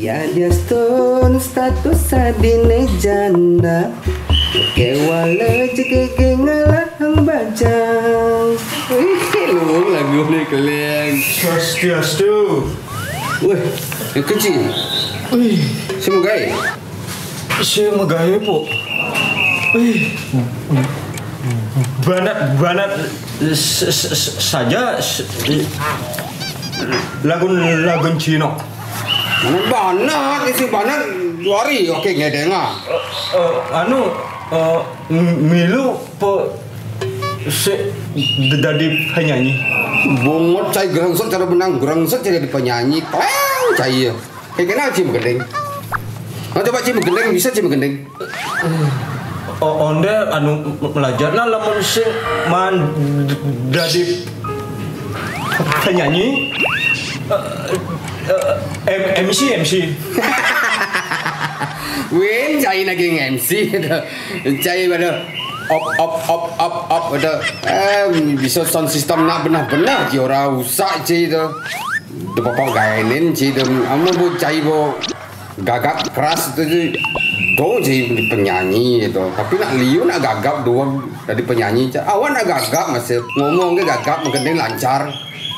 Ya dia stone status sadine janda kewala jege ngalah hang bajang. Lu lagu ni kalian. Swastiastu. Wih, yang kecil. Wih, Semoga saya megahnya po. Wih, banat saja lagun Cina. banat isi banat luari oke ngedengah. Milu po dari penyanyi. Bungut cai gerengsek cara benang gerengsek jadi penyanyi. Kleng cai ya. Kayak kenal cim gendeng. Nah, coba cim gendeng bisa cim gendeng. Onde belajarna lamun sing man dari penyanyi MC Win cai naging MC cai pada op ada bisa sound system nak benar-benar ki ora usak cai tu de pokok gaenin cai tu amo bu cai bo gagap keras tu do cai penyanyi itu tapi nak liu nak gagap dua dari penyanyi awan nak gagap masih ngomong ke gagap mungkin lancar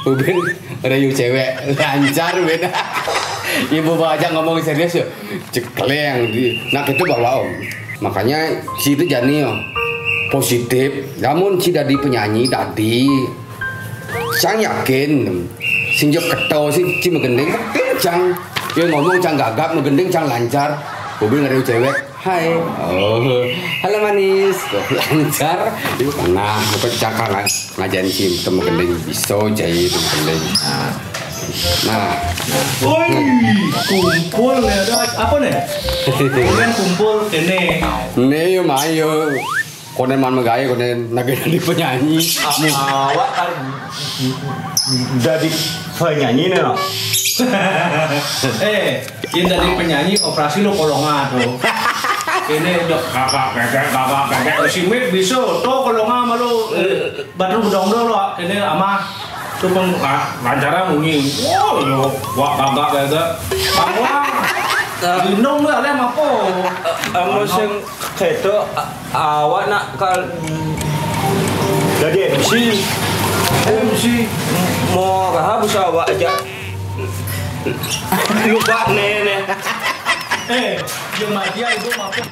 ben ada yu cewek lancar beda ibu baca ngomong serius ya cekleng nak itu bawa om makanya si itu jani positif namun si dari penyanyi tadi sang yakin sinjok keto sih si megendeng cang dia ngomong cang gagap megendeng cang lancar mobil ada cewek hai halo manis lancar itu pernah bukan cakar ngajarin si temu gendeng bisa jahit temu gendeng nah woi kumpul nih ada apa nih kalian kumpul ini yo mayo konen man megaya konen nagih di penyanyi awak kan dari penyanyi nih loh. Ini dari penyanyi operasi lo kolongan tuh. Ini udah kakak si Mik bisa tuh kolongan malu batu bedong lo ini ama tuh lancara mungkin wow wah kakak kayak minum lah lem apa Amo sing keto awak nak kal jadi MC mau kahapus awak aja lupa nih yang dia itu mampu